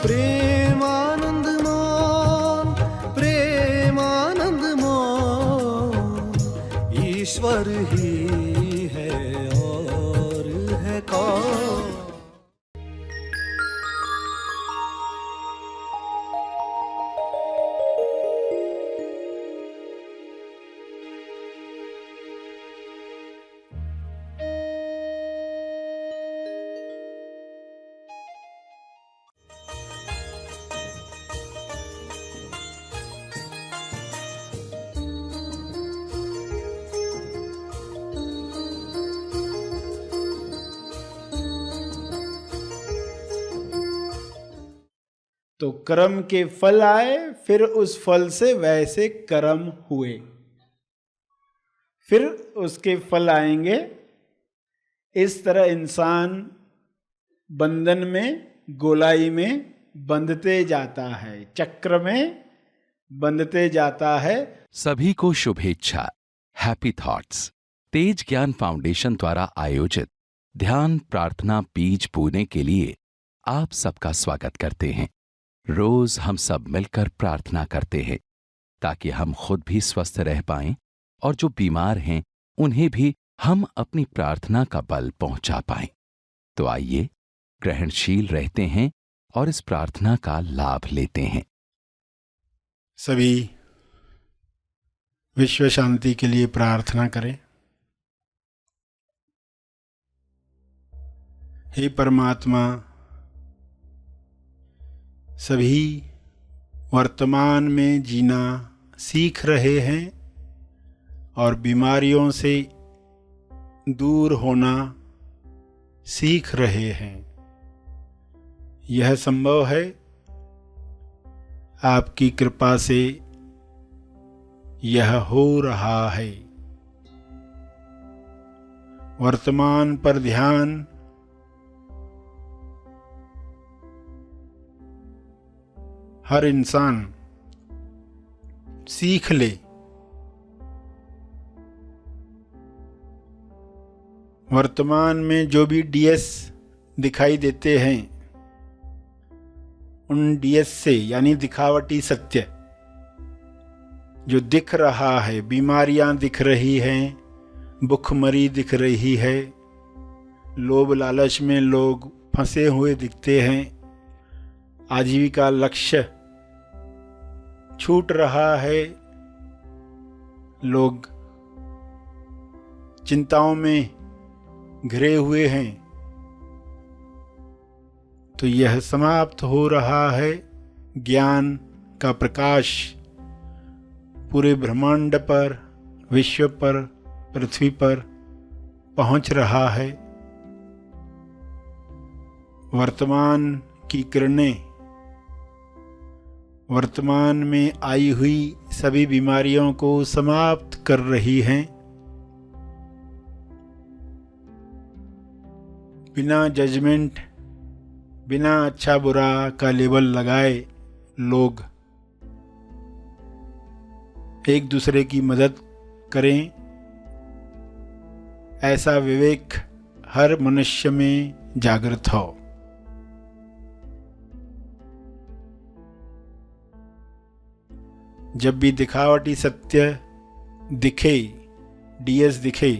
प्रेमानंद मोहन, प्रेमानंद मोहन, ईश्वर ही है और है कौन। तो कर्म के फल आए, फिर उस फल से वैसे कर्म हुए, फिर उसके फल आएंगे। इस तरह इंसान बंधन में, गोलाई में बंधते जाता है, चक्र में बंधते जाता है। सभी को शुभेच्छा, हैप्पी थॉट्स। तेज ज्ञान फाउंडेशन द्वारा आयोजित ध्यान प्रार्थना बीज बोने के लिए आप सबका स्वागत करते हैं। रोज हम सब मिलकर प्रार्थना करते हैं ताकि हम खुद भी स्वस्थ रह पाएं और जो बीमार हैं उन्हें भी हम अपनी प्रार्थना का बल पहुंचा पाएं। तो आइए ग्रहणशील रहते हैं और इस प्रार्थना का लाभ लेते हैं। सभी विश्व शांति के लिए प्रार्थना करें। हे परमात्मा, सभी वर्तमान में जीना सीख रहे हैं और बीमारियों से दूर होना सीख रहे हैं। यह संभव है आपकी कृपा से, यह हो रहा है। वर्तमान पर ध्यान, हर इंसान सीख ले। वर्तमान में जो भी डीएस दिखाई देते हैं, उन डीएस से यानी दिखावटी सत्य जो दिख रहा है, बीमारियां दिख रही हैं, भुखमरी दिख रही है, लोभ लालच में लोग फंसे हुए दिखते हैं, आजीविका लक्ष्य छूट रहा है, लोग चिंताओं में घिरे हुए हैं, तो यह समाप्त हो रहा है। ज्ञान का प्रकाश पूरे ब्रह्मांड पर, विश्व पर, पृथ्वी पर पहुंच रहा है। वर्तमान की किरणें वर्तमान में आई हुई सभी बीमारियों को समाप्त कर रही हैं। बिना जजमेंट, बिना अच्छा बुरा का लेबल लगाए लोग एक दूसरे की मदद करें, ऐसा विवेक हर मनुष्य में जागृत हो। जब भी दिखावटी सत्य दिखे, डीएस दिखे,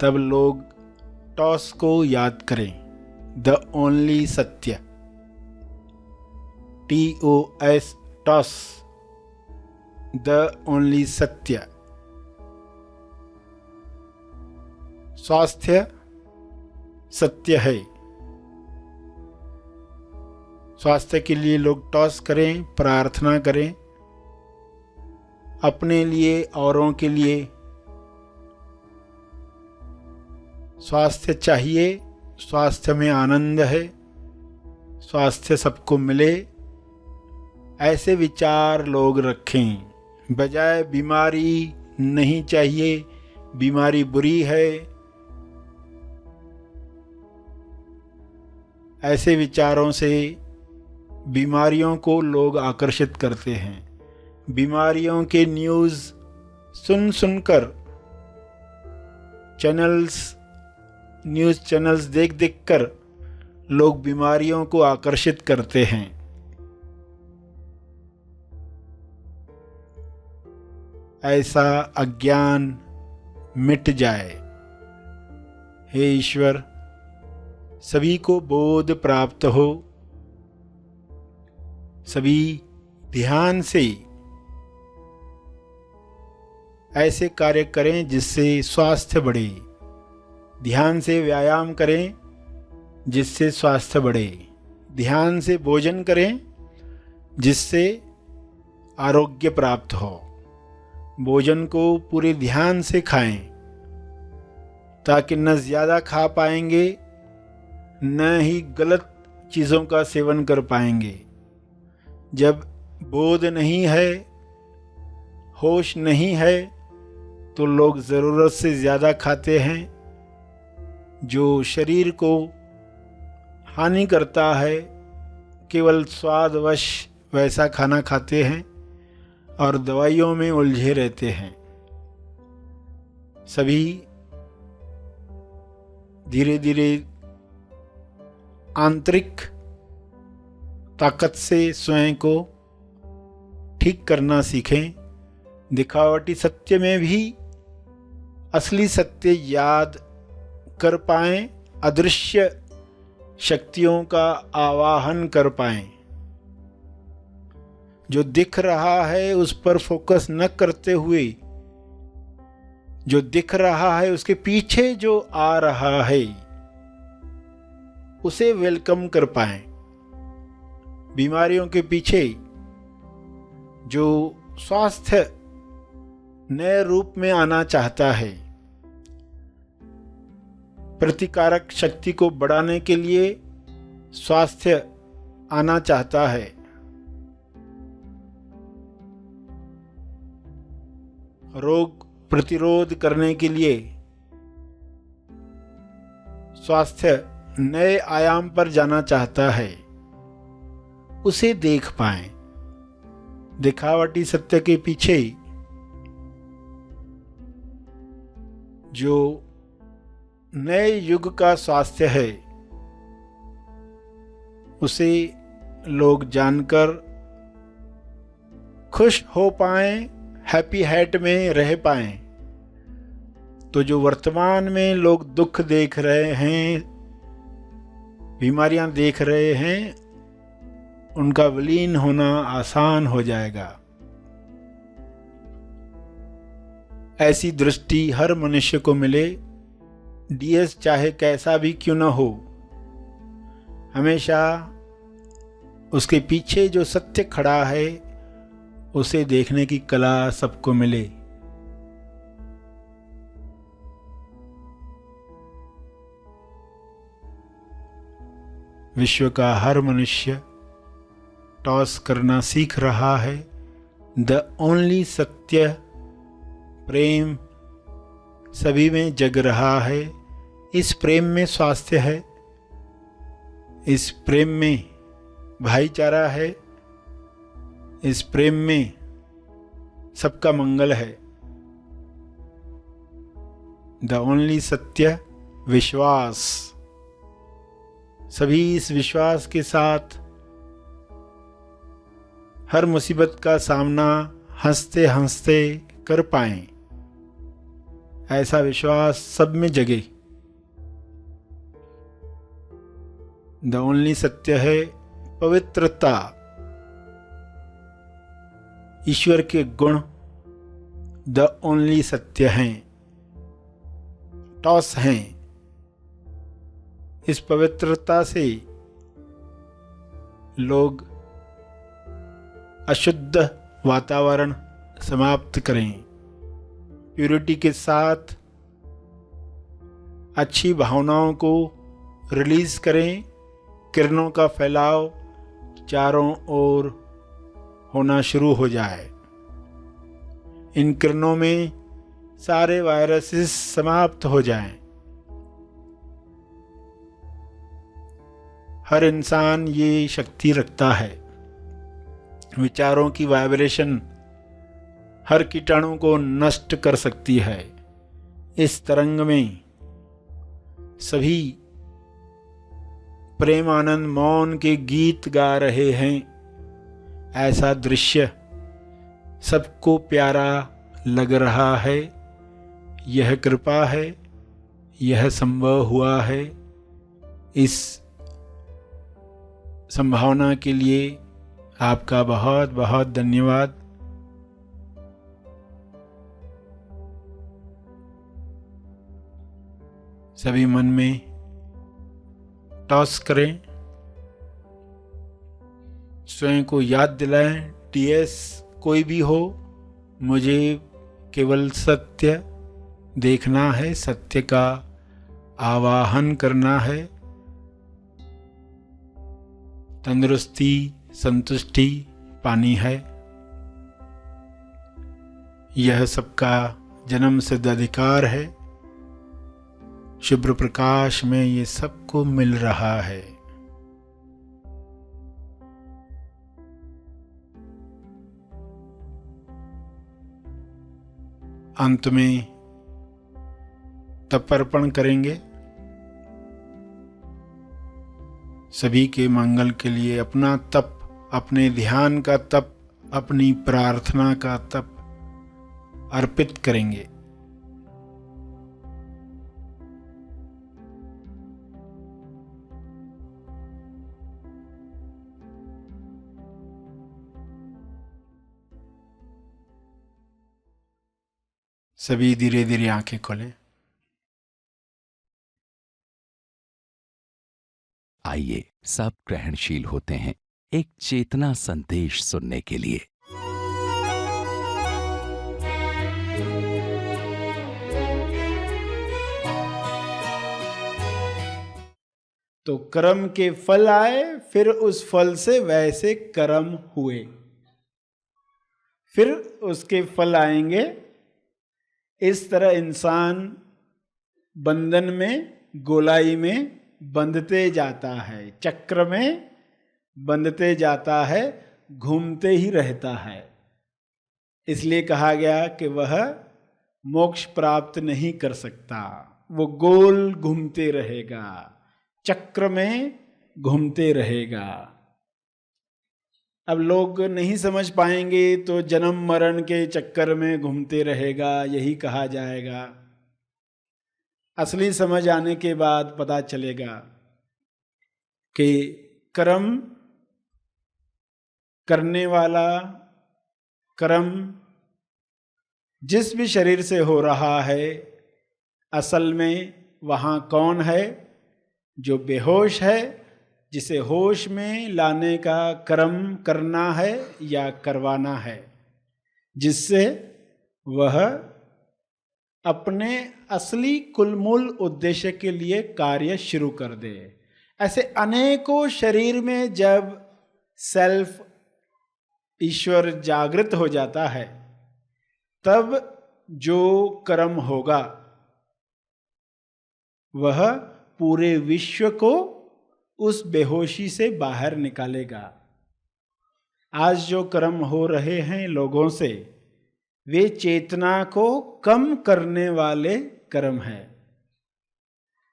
तब लोग टॉस को याद करें, द ओनली सत्य, TOS, टॉस, द ओनली सत्य। स्वास्थ्य सत्य है। स्वास्थ्य के लिए लोग टॉस करें, प्रार्थना करें, अपने लिए, औरों के लिए। स्वास्थ्य चाहिए, स्वास्थ्य में आनंद है, स्वास्थ्य सबको मिले, ऐसे विचार लोग रखें। बजाय बीमारी नहीं चाहिए, बीमारी बुरी है, ऐसे विचारों से बीमारियों को लोग आकर्षित करते हैं। बीमारियों के न्यूज़ सुन सुनकर, न्यूज़ चैनल्स देख देख कर लोग बीमारियों को आकर्षित करते हैं। ऐसा अज्ञान मिट जाए। हे ईश्वर, सभी को बोध प्राप्त हो, सभी ध्यान से ऐसे कार्य करें जिससे स्वास्थ्य बढ़े, ध्यान से व्यायाम करें जिससे स्वास्थ्य बढ़े, ध्यान से भोजन करें जिससे आरोग्य प्राप्त हो। भोजन को पूरे ध्यान से खाएं ताकि न ज़्यादा खा पाएंगे न ही गलत चीज़ों का सेवन कर पाएंगे। जब बोध नहीं है, होश नहीं है, तो लोग ज़रूरत से ज़्यादा खाते हैं, जो शरीर को हानि करता है। केवल स्वादवश वैसा खाना खाते हैं और दवाइयों में उलझे रहते हैं। सभी धीरे धीरे आंतरिक ताकत से स्वयं को ठीक करना सीखें। दिखावटी सत्य में भी असली सत्य याद कर पाएं, अदृश्य शक्तियों का आवाहन कर पाएं। जो दिख रहा है उस पर फोकस न करते हुए, जो दिख रहा है उसके पीछे जो आ रहा है उसे वेलकम कर पाएं। बीमारियों के पीछे जो स्वास्थ्य नए रूप में आना चाहता है, प्रतिकारक शक्ति को बढ़ाने के लिए स्वास्थ्य आना चाहता है, रोग प्रतिरोध करने के लिए स्वास्थ्य नए आयाम पर जाना चाहता है, उसे देख पाएं। दिखावटी सत्य के पीछे जो नए युग का स्वास्थ्य है उसे लोग जानकर खुश हो पाएं, हैप्पी हैट में रह पाएं। तो जो वर्तमान में लोग दुख देख रहे हैं, बीमारियां देख रहे हैं, उनका विलीन होना आसान हो जाएगा। ऐसी दृष्टि हर मनुष्य को मिले, डीएस चाहे कैसा भी क्यों न हो, हमेशा उसके पीछे जो सत्य खड़ा है उसे देखने की कला सबको मिले। विश्व का हर मनुष्य टॉस करना सीख रहा है। द ओनली सत्य प्रेम सभी में जग रहा है। इस प्रेम में स्वास्थ्य है, इस प्रेम में भाईचारा है, इस प्रेम में सबका मंगल है। द ओनली सत्य विश्वास। सभी इस विश्वास के साथ हर मुसीबत का सामना हंसते हंसते कर पाएं, ऐसा विश्वास सब में जगे। द ओनली सत्य है पवित्रता। ईश्वर के गुण द ओनली सत्य हैं, टॉस हैं। इस पवित्रता से लोग अशुद्ध वातावरण समाप्त करें, प्यूरिटी के साथ अच्छी भावनाओं को रिलीज करें, किरणों का फैलाव चारों ओर होना शुरू हो जाए। इन किरणों में सारे वायरसेस समाप्त हो जाएं। हर इंसान ये शक्ति रखता है। विचारों की वाइब्रेशन हर कीटाणु को नष्ट कर सकती है। इस तरंग में सभी प्रेम आनंद मौन के गीत गा रहे हैं। ऐसा दृश्य सबको प्यारा लग रहा है, यह कृपा है, यह संभव हुआ है। इस संभावना के लिए आपका बहुत बहुत धन्यवाद। सभी मन में टॉस करें, स्वयं को याद दिलाएं, टीएस कोई भी हो, मुझे केवल सत्य देखना है, सत्य का आवाहन करना है। तंदुरुस्ती, संतुष्टि पानी है। यह सबका जन्म सिद्ध अधिकार है। शुभ्र प्रकाश में ये सबको मिल रहा है। अंत में तप अर्पण करेंगे। सभी के मंगल के लिए अपना तप, अपने ध्यान का तप, अपनी प्रार्थना का तप अर्पित करेंगे। सभी धीरे धीरे आंखें खोलें। आइए सब ग्रहणशील होते हैं एक चेतना संदेश सुनने के लिए। तो कर्म के फल आए, फिर उस फल से वैसे कर्म हुए, फिर उसके फल आएंगे। इस तरह इंसान बंधन में, गोलाई में बंधते जाता है, चक्र में बंधते जाता है, घूमते ही रहता है। इसलिए कहा गया कि वह मोक्ष प्राप्त नहीं कर सकता, वो गोल घूमते रहेगा, चक्र में घूमते रहेगा। अब लोग नहीं समझ पाएंगे तो जन्म मरण के चक्कर में घूमते रहेगा, यही कहा जाएगा। असली समझ आने के बाद पता चलेगा कि कर्म करने वाला, कर्म जिस भी शरीर से हो रहा है, असल में वहाँ कौन है? जो बेहोश है, जिसे होश में लाने का कर्म करना है या करवाना है, जिससे वह अपने असली कुलमूल उद्देश्य के लिए कार्य शुरू कर दे। ऐसे अनेकों शरीर में जब सेल्फ, ईश्वर जागृत हो जाता है, तब जो कर्म होगा वह पूरे विश्व को उस बेहोशी से बाहर निकालेगा। आज जो कर्म हो रहे हैं लोगों से, वे चेतना को कम करने वाले कर्म हैं।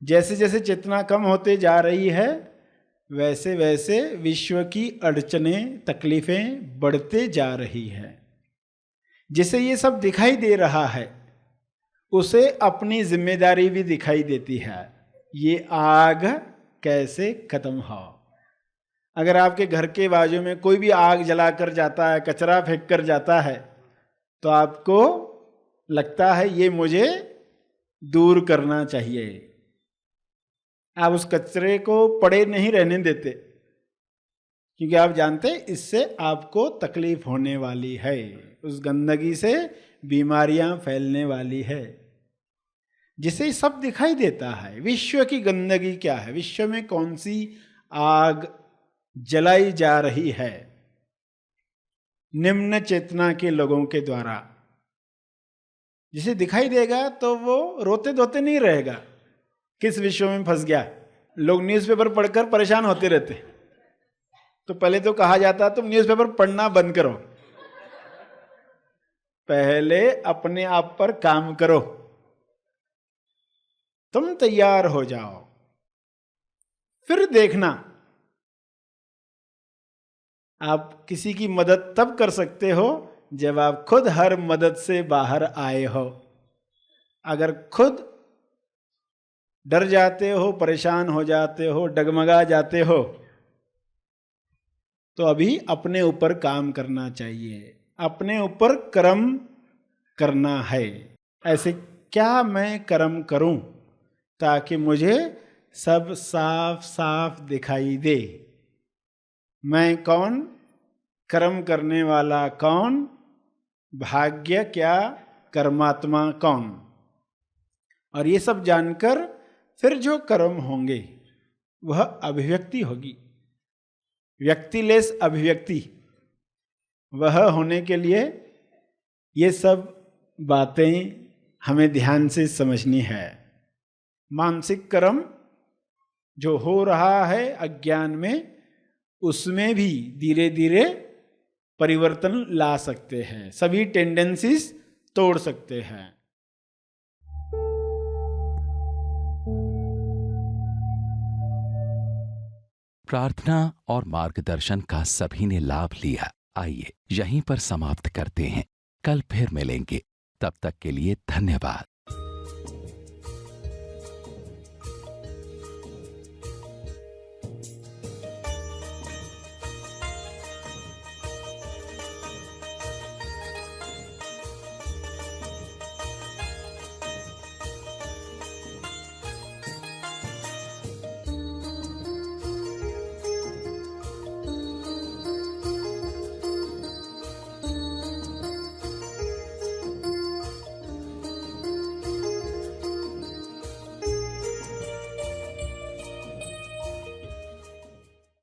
जैसे जैसे चेतना कम होते जा रही है, वैसे वैसे विश्व की अड़चनें, तकलीफें बढ़ते जा रही हैं। जिसे ये सब दिखाई दे रहा है, उसे अपनी जिम्मेदारी भी दिखाई देती है। ये आग कैसे खत्म हो। अगर आपके घर के बाजू में कोई भी आग जलाकर जाता है, कचरा फेंक कर जाता है, तो आपको लगता है ये मुझे दूर करना चाहिए। आप उस कचरे को पड़े नहीं रहने देते, क्योंकि आप जानते इससे आपको तकलीफ होने वाली है, उस गंदगी से बीमारियां फैलने वाली है। जिसे सब दिखाई देता है। विश्व की गंदगी क्या है, विश्व में कौन सी आग जलाई जा रही है निम्न चेतना के लोगों के द्वारा। जिसे दिखाई देगा तो वो रोते धोते नहीं रहेगा, किस विश्व में फंस गया। लोग न्यूज़पेपर पढ़कर परेशान होते रहते, तो पहले तो कहा जाता तुम न्यूज़पेपर पढ़ना बंद करो, पहले अपने आप पर काम करो, तुम तैयार हो जाओ, फिर देखना। आप किसी की मदद तब कर सकते हो जब आप खुद हर मदद से बाहर आए हो। अगर खुद डर जाते हो, परेशान हो जाते हो, डगमगा जाते हो, तो अभी अपने ऊपर काम करना चाहिए, अपने ऊपर कर्म करना है। ऐसे क्या मैं कर्म करूं ताकि मुझे सब साफ साफ दिखाई दे। मैं कौन, कर्म करने वाला कौन, भाग्य क्या, कर्मात्मा कौन। और ये सब जानकर फिर जो कर्म होंगे वह अभिव्यक्ति होगी, व्यक्तिलेस अभिव्यक्ति। वह होने के लिए ये सब बातें हमें ध्यान से समझनी है। मानसिक कर्म जो हो रहा है अज्ञान में, उसमें भी धीरे धीरे परिवर्तन ला सकते हैं, सभी टेंडेंसीज तोड़ सकते हैं। प्रार्थना और मार्गदर्शन का सभी ने लाभ लिया। आइए यहीं पर समाप्त करते हैं, कल फिर मिलेंगे। तब तक के लिए धन्यवाद।